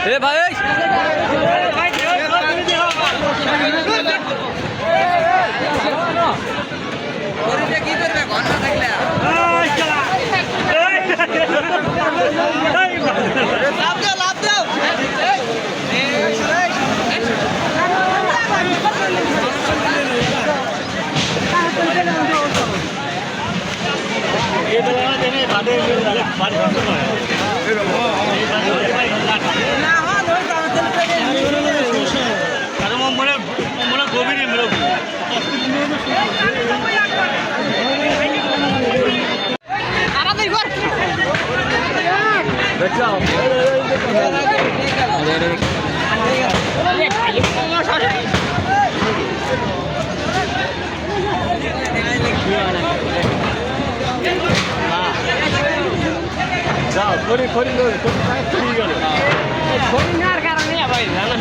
এ ভাই কি করবে ঘন্টা থাকলে লাভ দাও লাভ দাও গভীরে যাও খড়ি খড়ি গেল খড়ি নেওয়ার কারণে ভাই জানা